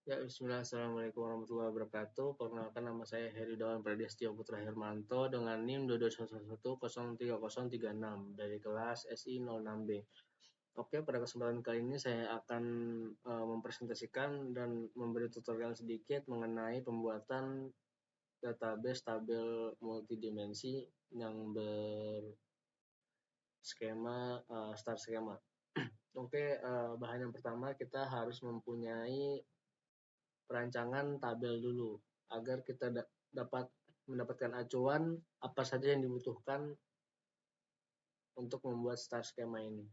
Ya, bismillah, assalamualaikum warahmatullahi wabarakatuh. Perkenalkan, nama saya Heri Dawan Pradestyo Putra Hermanto dengan NIM 22111030036 dari kelas SI 06B. Oke, pada kesempatan kali ini saya akan mempresentasikan dan memberi tutorial sedikit mengenai pembuatan database tabel multidimensi yang berskema star skema. Oke, bahan yang pertama kita harus mempunyai perancangan tabel dulu agar kita dapat mendapatkan acuan apa saja yang dibutuhkan untuk membuat star skema ini.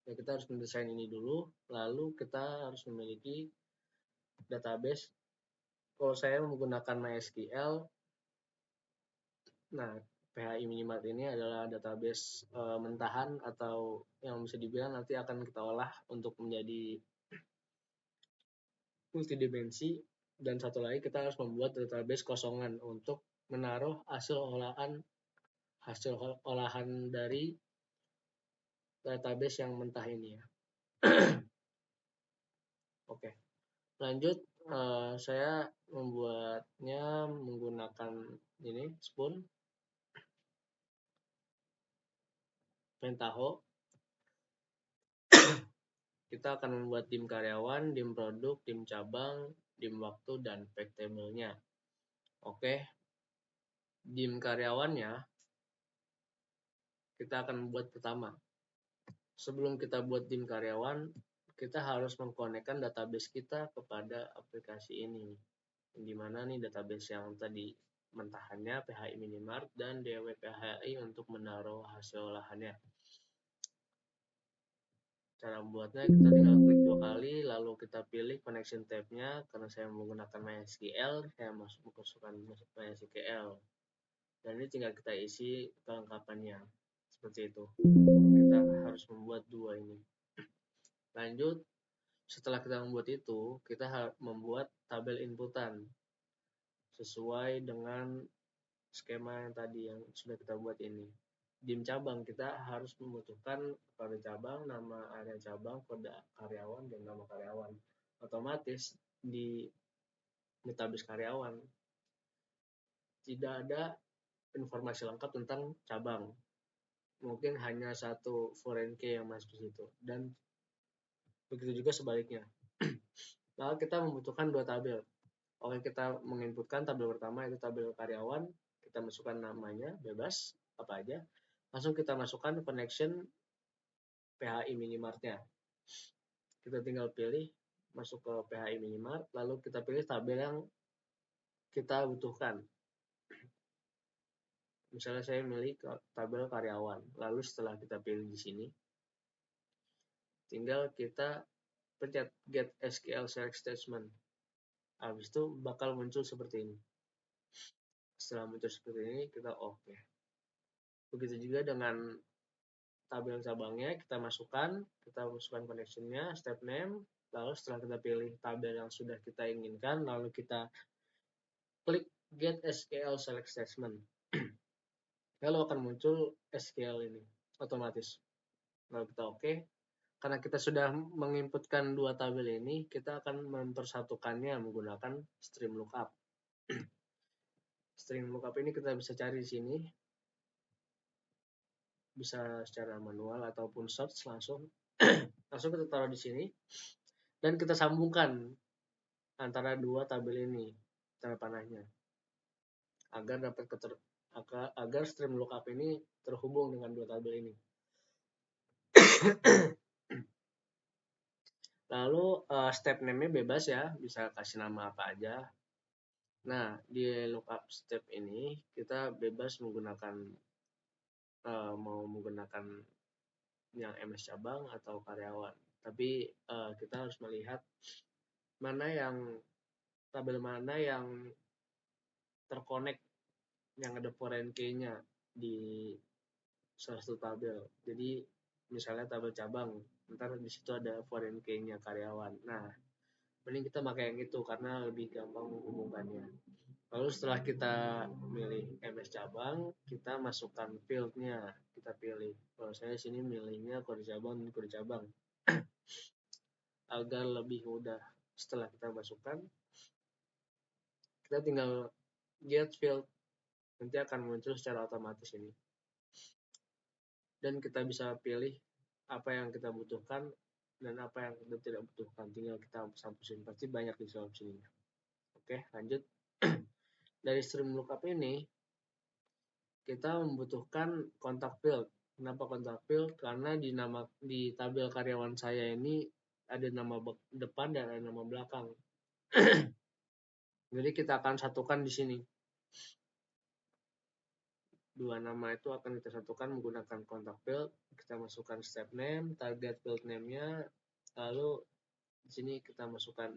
Ya, kita harus mendesain ini dulu, lalu kita harus memiliki database. Kalau saya menggunakan MySQL, nah PHI Minimart ini adalah database mentahan atau yang bisa dibilang nanti akan kita olah untuk menjadi multidimensi, dan satu lagi kita harus membuat database kosongan untuk menaruh hasil olahan dari database yang mentah ini ya. Oke, lanjut. Saya membuatnya menggunakan ini Spoon, Pentaho. Kita akan membuat dim karyawan, dim produk, dim cabang, dim waktu, dan fact table-nya. Oke, dim karyawannya kita akan membuat pertama. Sebelum kita buat dim karyawan, kita harus mengkonekkan database kita kepada aplikasi ini. Di mana nih database yang tadi mentahannya PHI Minimart dan DWPHI untuk menaruh hasil olahannya. Cara membuatnya, kita tinggal klik 2 kali, lalu kita pilih connection tab-nya. Karena saya menggunakan MySQL, saya masukkan MySQL. Dan ini tinggal kita isi kelengkapannya. Seperti itu. Kita harus membuat dua ini. Lanjut, setelah kita membuat itu, kita membuat tabel inputan sesuai dengan skema yang tadi yang sudah kita buat ini. Dim cabang, kita harus membutuhkan kode cabang, nama area cabang, kode karyawan, dan nama karyawan. Otomatis di database karyawan tidak ada informasi lengkap tentang cabang. Mungkin hanya satu foreign key yang masuk di situ, dan begitu juga sebaliknya. Lalu kita membutuhkan dua tabel. Oke, kita menginputkan tabel pertama, itu tabel karyawan. Kita masukkan namanya bebas apa aja, langsung kita masukkan connection PHI Minimart-nya. Kita tinggal pilih masuk ke PHI Minimart, lalu kita pilih tabel yang kita butuhkan. Misalnya saya milih tabel karyawan. Lalu setelah kita pilih di sini, tinggal kita pencet get SQL select statement. Habis itu bakal muncul seperti ini. Setelah muncul seperti ini, kita oke. Begitu juga dengan tabel cabangnya, kita masukkan connection-nya, step name, lalu setelah kita pilih tabel yang sudah kita inginkan, lalu kita klik get SQL select statement. Lalu akan muncul SQL ini otomatis. Lalu kita oke. Karena kita sudah menginputkan dua tabel ini, kita akan mempersatukannya menggunakan stream lookup. Stream lookup ini kita bisa cari di sini. Bisa secara manual ataupun search langsung. Langsung kita taruh di sini. Dan kita sambungkan antara dua tabel ini, tanda panahnya. Agar stream lookup ini terhubung dengan dua tabel ini. Lalu step name-nya bebas ya, bisa kasih nama apa aja. Nah, di lookup step ini kita bebas menggunakan mau menggunakan yang MS cabang atau karyawan. Tapi kita harus melihat tabel mana yang terkonek, yang ada foreign key-nya di salah satu tabel. Jadi misalnya tabel cabang, ntar di situ ada foreign key-nya karyawan. Nah, mending kita pakai yang itu karena lebih gampang menghubungkannya. Lalu setelah kita milih MS cabang, kita masukkan field-nya. Kita pilih. Kalau saya sini milihnya kode cabang dan kode cabang. Agar lebih mudah Setelah kita masukkan, kita tinggal get field, nanti akan muncul secara otomatis ini. Dan kita bisa pilih apa yang kita butuhkan dan apa yang kita tidak butuhkan, tinggal kita hapus-hapusin, pasti banyak di sini. Oke, lanjut. Dari stream lookup ini kita membutuhkan kontak field. Kenapa kontak field? Karena di tabel karyawan saya ini ada nama depan dan ada nama belakang. Jadi kita akan satukan di sini. Dua nama itu akan kita satukan menggunakan kontak field. Kita masukkan step name, target field name-nya, lalu di sini kita masukkan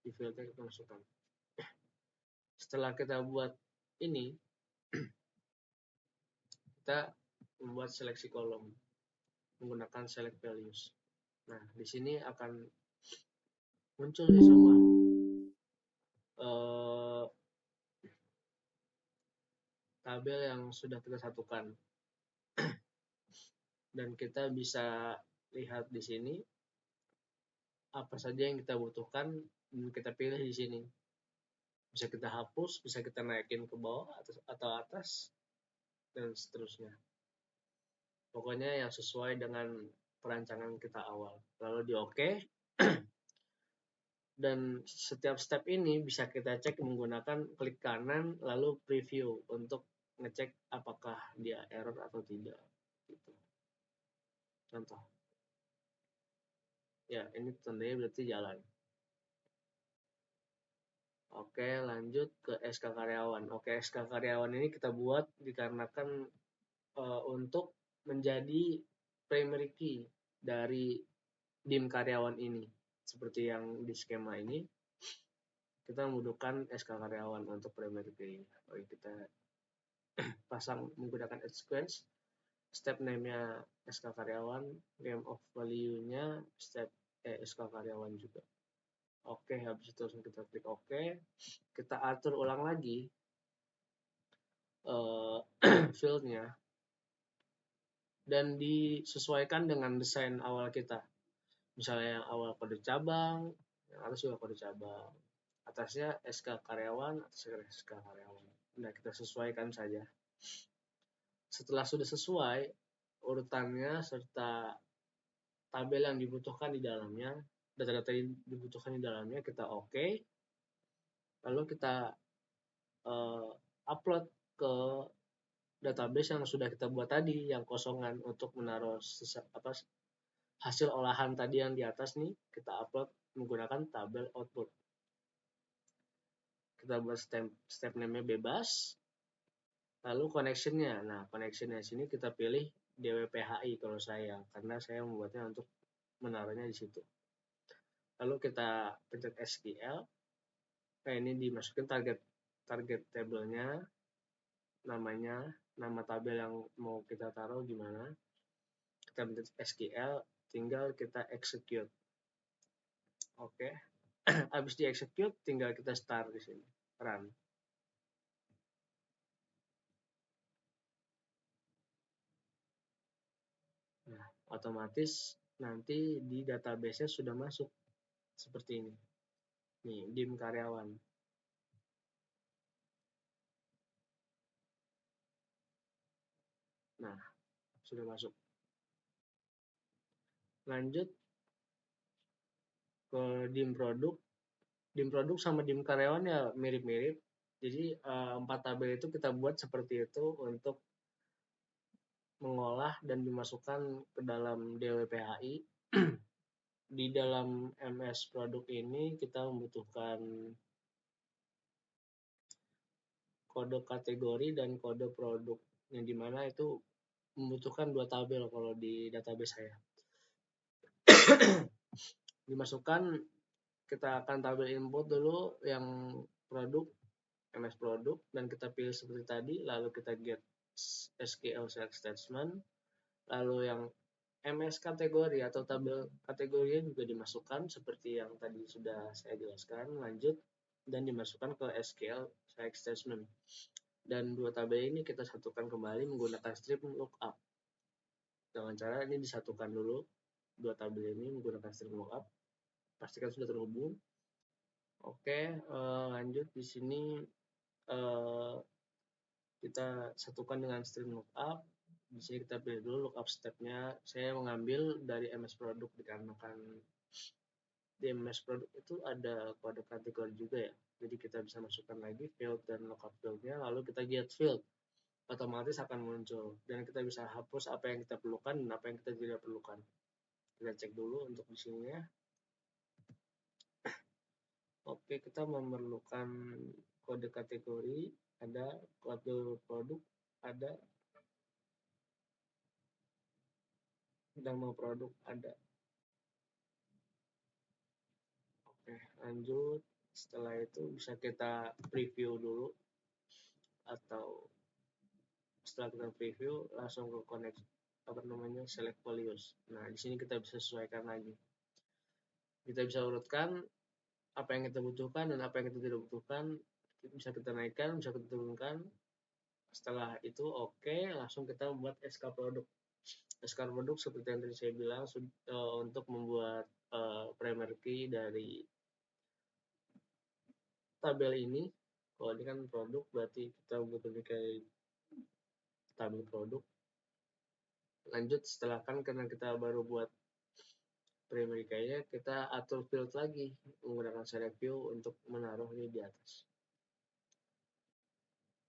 di fieldnya kita masukkan. Setelah kita buat ini, kita membuat seleksi kolom menggunakan select values. Nah, di sini akan muncul nih semua tabel yang sudah kita satukan. Dan kita bisa lihat di sini apa saja yang kita butuhkan dan kita pilih di sini. Bisa kita hapus, bisa kita naikin ke bawah atau atas, dan seterusnya. Pokoknya yang sesuai dengan perancangan kita awal. Lalu di OK. Dan setiap step ini bisa kita cek menggunakan klik kanan lalu preview untuk ngecek apakah dia error atau tidak. Gitu. Contoh. Ya, ini tandanya berarti jalan. Oke, lanjut ke SK karyawan. Oke, SK karyawan ini kita buat dikarenakan untuk menjadi primary key dari dim karyawan ini. Seperti yang di skema ini, kita membutuhkan SK karyawan untuk primary key. Oke, kita pasang menggunakan sequence. Step name-nya SK karyawan, name of value-nya step SK karyawan juga. Oke, habis itu langsung kita klik OK. Kita atur ulang lagi field-nya dan disesuaikan dengan desain awal kita. Misalnya yang awal kode cabang, yang atas juga kode cabang. Atasnya SK karyawan, atasnya SK karyawan. Nah, kita sesuaikan saja. Setelah sudah sesuai urutannya serta tabel yang dibutuhkan di dalamnya, data-data yang dibutuhkan di dalamnya, kita OK. Lalu kita upload ke database yang sudah kita buat tadi, yang kosongan untuk menaruh hasil olahan tadi yang di atas nih, kita upload menggunakan tabel output. Kita buat step name-nya bebas. Lalu connection-nya. Nah, connection-nya sini kita pilih DWPHI kalau saya, karena saya membuatnya untuk menaruhnya di situ. Lalu kita pencet SQL. Nah, ini dimasukin target tabelnya, namanya, nama tabel yang mau kita taruh gimana. Kita pencet SQL, tinggal kita execute. Oke. Habis di execute, tinggal kita start di sini, run. Nah, otomatis nanti di database-nya sudah masuk seperti ini. Nih, dim karyawan. Nah, sudah masuk. Lanjut ke dim produk. Dim produk sama dim karyawan ya mirip-mirip. Jadi 4 tabel itu kita buat seperti itu untuk mengolah dan dimasukkan ke dalam DWPHI. Di dalam MS produk ini kita membutuhkan kode kategori dan kode produk, yang dimana itu membutuhkan 2 tabel kalau di database saya. Dimasukkan, kita akan tabel input dulu yang produk, MS produk, dan kita pilih seperti tadi, lalu kita get SQL select statement, lalu yang MS kategori atau tabel kategorinya juga dimasukkan seperti yang tadi sudah saya jelaskan, lanjut, dan dimasukkan ke SQL select statement. Dan 2 tabel ini kita satukan kembali menggunakan stream lookup. Dengan cara ini disatukan dulu 2 tabel ini menggunakan stream lookup. pastikan sudah terhubung. Oke, lanjut di sini kita satukan dengan stream lookup. Di sini kita pilih dulu lookup stepnya. Saya mengambil dari MS Product dikarenakan di MS Product itu ada kode kategori juga ya. Jadi kita bisa masukkan lagi field dan lookup fieldnya, lalu kita get field. Otomatis akan muncul. Dan kita bisa hapus apa yang kita perlukan dan apa yang kita tidak perlukan. Kita cek dulu untuk di sininya. Oke, kita memerlukan kode kategori, ada kode produk, ada nama produk, ada. Oke, lanjut. Setelah itu bisa kita preview dulu, atau setelah kita preview langsung ke connect select values. Nah, di sini kita bisa sesuaikan lagi. Kita bisa urutkan apa yang kita butuhkan dan apa yang kita tidak butuhkan, bisa kita naikkan, bisa kita turunkan. Setelah itu langsung kita membuat SK produk. SK produk seperti yang tadi saya bilang untuk membuat primary key dari tabel ini. Kalau ini kan produk, berarti kita butuh kayak tabel produk. Lanjut, setelah karena kita baru buat primary key-nya, kita atur field lagi menggunakan select view untuk menaruh ini di atas.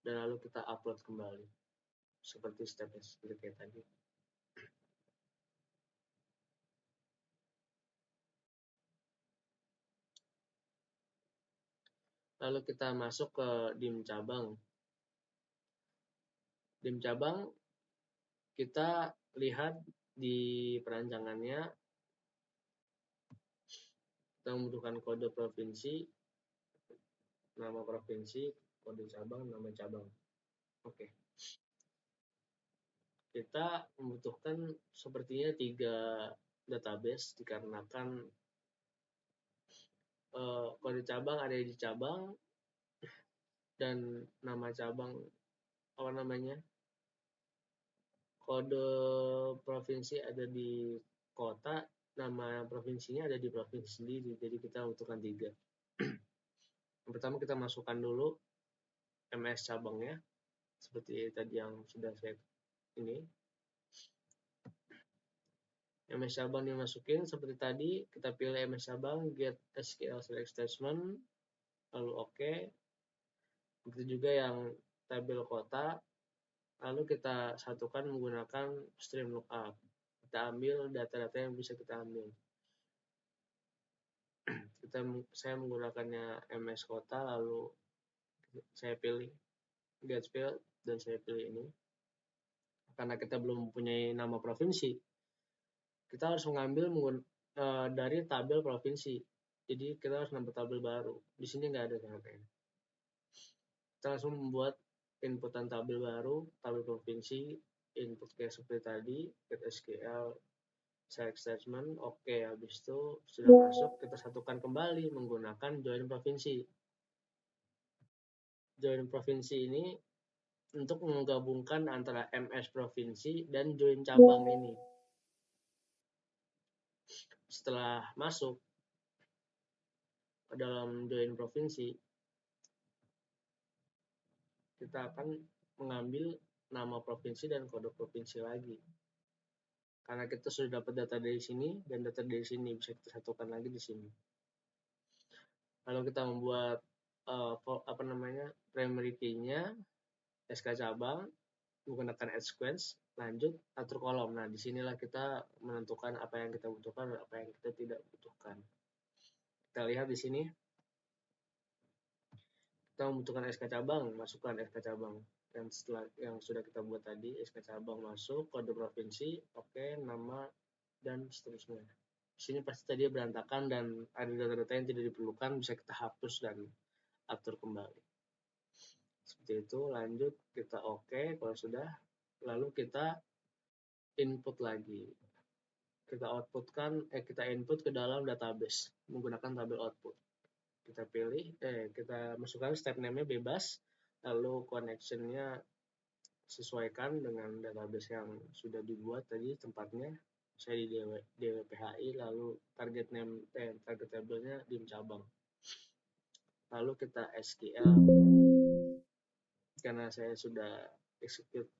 Dan lalu kita upload kembali seperti stepnya seperti kayak tadi. Lalu kita masuk ke dim cabang. Dim cabang kita lihat di perancangannya, kita membutuhkan kode provinsi, nama provinsi, kode cabang, nama cabang. Oke. Kita membutuhkan sepertinya 3 database dikarenakan kode cabang ada di cabang dan nama cabang kode provinsi ada di kota, nama provinsinya ada di provinsi sendiri. Jadi kita butuhkan 3. Yang pertama kita masukkan dulu MS cabangnya seperti tadi yang sudah saya ini. MS cabang dimasukin seperti tadi, kita pilih MS cabang, get SQL select statement, lalu oke. Begitu juga yang tabel kota, lalu kita satukan menggunakan stream lookup. Kita ambil data-data yang bisa kita ambil. Saya menggunakannya MS kota, lalu saya pilih get field dan saya pilih ini. Karena kita belum mempunyai nama provinsi, kita harus mengambil dari tabel provinsi. Jadi kita harus nambah tabel baru. Di sini nggak ada ternyata. Kita langsung membuat inputan tabel baru, tabel provinsi, input kayak seperti tadi, get SQL select statement, habis itu sudah masuk, kita satukan kembali menggunakan join provinsi. Join provinsi ini untuk menggabungkan antara MS provinsi dan join cabang ini. Setelah masuk ke dalam join provinsi, kita akan mengambil nama provinsi dan kode provinsi lagi. Karena kita sudah dapat data dari sini dan data dari sini bisa kita satukan lagi di sini. Lalu kita membuat primary key-nya SK cabang menggunakan add sequence. Lanjut atur kolom. Nah, disinilah kita menentukan apa yang kita butuhkan dan apa yang kita tidak butuhkan. Kita lihat di sini. Kita membutuhkan SK cabang, masukkan SK cabang. Dan setelah yang sudah kita buat tadi, SK cabang masuk, kode provinsi, nama, dan seterusnya. Di sini pasti tadi berantakan dan ada data-data yang tidak diperlukan, bisa kita hapus dan atur kembali. Seperti itu, lanjut kita kalau sudah, lalu kita input lagi. Kita input ke dalam database menggunakan tabel output. Kita pilih, kita masukkan step name-nya bebas, lalu connection-nya sesuaikan dengan database yang sudah dibuat tadi tempatnya, saya di DWPHI, lalu target table-nya dim cabang. Lalu kita SQL, karena saya sudah execute,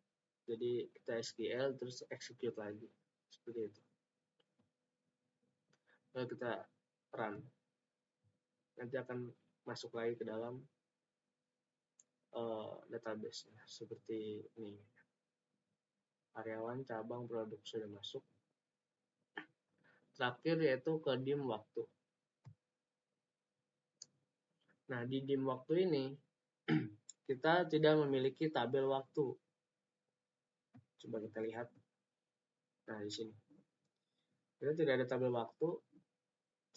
jadi kita SQL terus execute lagi, seperti itu. Lalu kita run, nanti akan masuk lagi ke dalam database seperti ini. Karyawan, cabang, produk sudah masuk. Terakhir yaitu ke dim waktu. Nah, di dim waktu ini kita tidak memiliki tabel waktu. Coba kita lihat. Nah, di sini kita tidak ada tabel waktu,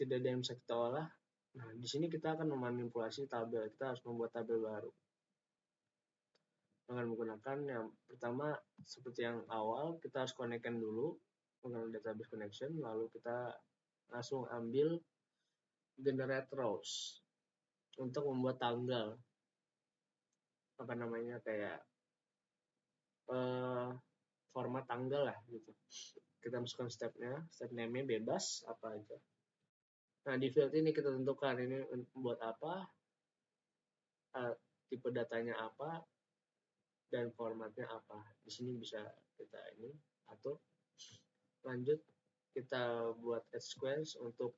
tidak ada yang bisa kita olah. Nah, di sini kita akan memanipulasi tabel. Kita harus membuat tabel baru dengan menggunakan yang pertama seperti yang awal, kita harus connect-kan dulu menggunakan database connection, lalu kita langsung ambil generate rows untuk membuat tanggal, kayak format tanggal lah gitu. Kita masukkan step name-nya bebas apa aja. Nah, di field ini kita tentukan ini buat apa, tipe datanya apa, dan formatnya apa. Di sini bisa kita ini atur. Lanjut kita buat add squares untuk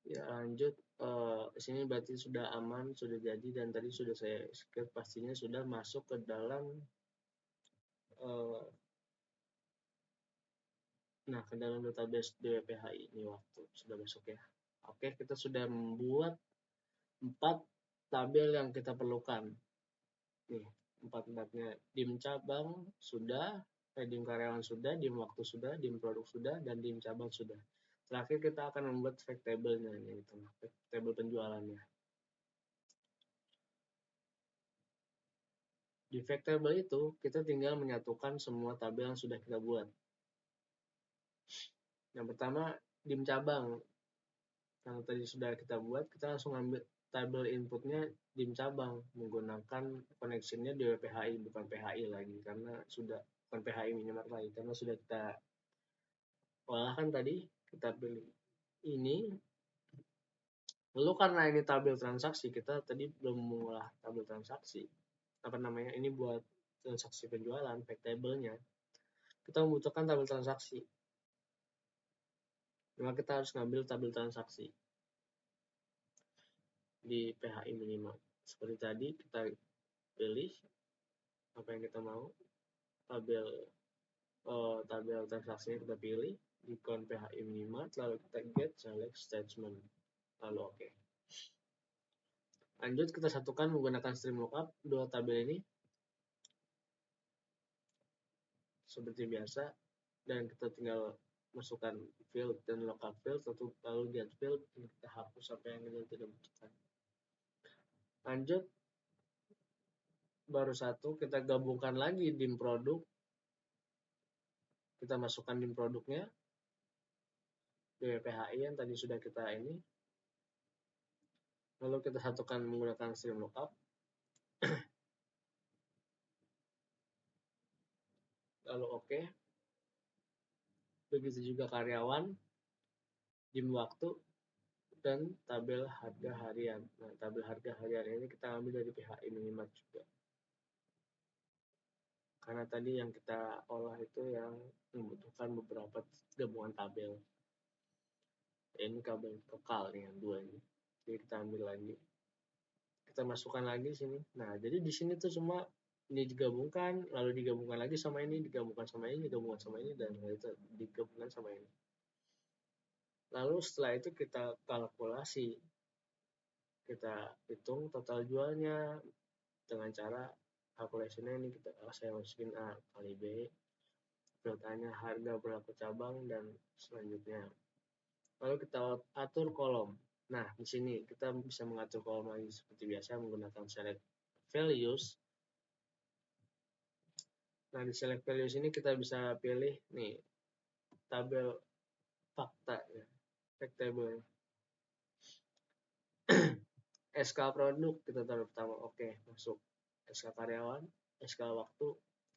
lanjut. Di sini berarti sudah aman, sudah jadi, dan tadi sudah saya skip, pastinya sudah masuk ke dalam ke dalam database DWPHI ini waktu sudah masuk ya. Oke, kita sudah membuat 4 tabel yang kita perlukan. Nih, 4-4-nya. Dim cabang sudah, dim karyawan sudah, dim waktu sudah, dim produk sudah, dan dim cabang sudah. Terakhir kita akan membuat fact table-nya, yaitu fact table penjualannya. Di fact table itu, kita tinggal menyatukan semua tabel yang sudah kita buat. Yang pertama, dim cabang. Yang tadi sudah kita buat, kita langsung ambil tabel inputnya dim cabang menggunakan connection-nya DWPHI, bukan PHI lagi, karena sudah bukan PHI Minimart lagi, karena sudah kita olahkan tadi, kita pilih ini. Lalu karena ini tabel transaksi, kita tadi belum mengolah tabel transaksi. Ini buat transaksi penjualan, fact table-nya. Kita membutuhkan tabel transaksi. Maka kita harus ngambil tabel transaksi di PHI Minimart. Seperti tadi kita pilih apa yang kita mau, tabel transaksinya kita pilih di count PHI Minimart, lalu kita get select statement, lalu oke. Lanjut kita satukan menggunakan stream lookup dua tabel ini seperti biasa, dan kita tinggal masukkan field dan lookup field, lalu get field, kita hapus apa yang kita tidak butuhkan. Lanjut baru satu, kita gabungkan lagi dim produk, kita masukkan dim produknya DWPHI yang tadi sudah kita ini, lalu kita satukan menggunakan stream lookup. Lalu oke. Begitu juga karyawan, dim waktu, dan tabel harga harian. Nah, tabel harga harian ini kita ambil dari PHI Minimart juga. Karena tadi yang kita olah itu yang membutuhkan beberapa gabungan tabel. Ini tabel vokal nih yang dua ini. Jadi kita ambil lagi. Kita masukkan lagi sini. Nah, jadi di sini tuh semua ini digabungkan, lalu digabungkan lagi sama ini, digabungkan sama ini, digabungkan sama ini, dan itu digabungkan sama ini. Lalu setelah itu kita kalkulasi, kita hitung total jualnya dengan cara calculation-nya ini saya masukin A kali B, filternya harga berlaku cabang, dan selanjutnya. Lalu kita atur kolom. Nah, di sini kita bisa mengatur kolom lagi seperti biasa menggunakan select values. Nah, di select values ini kita bisa pilih nih tabel fakta ya, fact table. SK produk kita taruh pertama, oke, masuk. SK karyawan, SK waktu,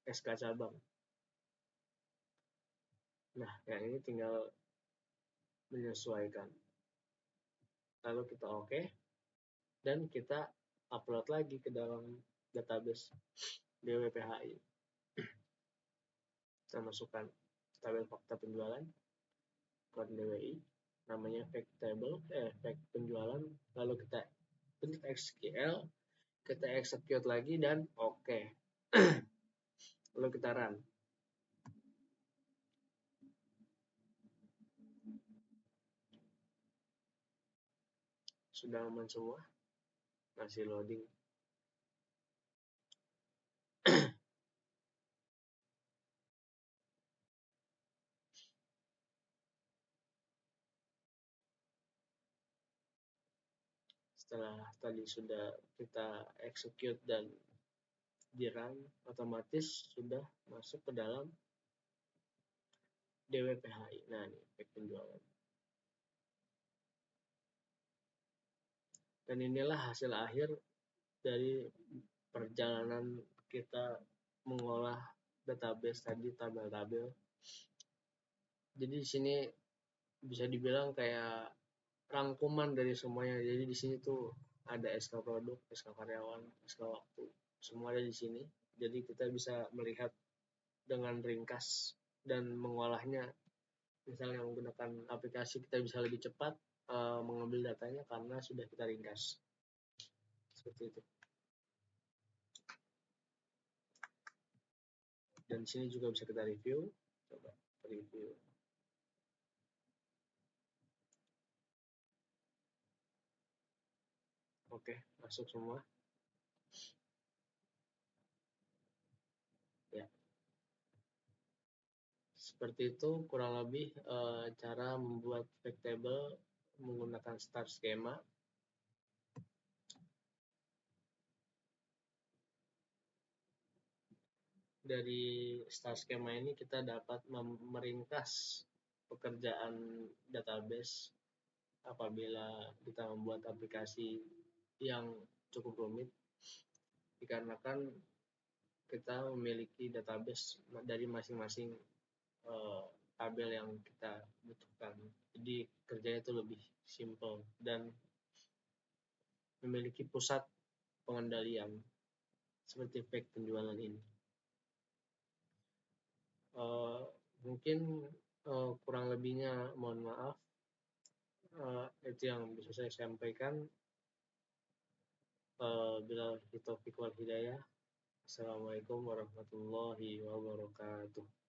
SK cabang. Nah, yang ini tinggal menyesuaikan. Lalu kita oke, dan kita upload lagi ke dalam database DWPHI. Kita masukkan tabel fakta penjualan, kode DWI, namanya fact table, fact penjualan, lalu kita pencet SQL, kita execute lagi dan oke. Lalu kita run. Sudah aman semua, masih loading. Setelah tadi sudah kita execute dan di run, otomatis sudah masuk ke dalam DWPHI. Nah, ini efek penjualan. Dan inilah hasil akhir dari perjalanan kita mengolah database tadi, tabel-tabel. Jadi di sini bisa dibilang kayak rangkuman dari semuanya. Jadi di sini tuh ada SK produk, SK karyawan, SK waktu, semua ada di sini. Jadi kita bisa melihat dengan ringkas dan mengolahnya. Misalnya menggunakan aplikasi kita bisa lebih cepat mengambil datanya karena sudah kita ringkas. Seperti itu. Dan di sini juga bisa kita review. Coba review. Oke, masuk semua. Ya. Seperti itu kurang lebih cara membuat fact table menggunakan star schema. Dari star schema ini kita dapat meringkas pekerjaan database apabila kita membuat aplikasi yang cukup rumit, dikarenakan kita memiliki database dari masing-masing tabel yang kita butuhkan. Jadi kerjanya itu lebih simple dan memiliki pusat pengendalian seperti fact penjualan ini. Mungkin kurang lebihnya mohon maaf. Itu yang bisa saya sampaikan. Bila taufiq wal hidayah. Assalamualaikum warahmatullahi wabarakatuh.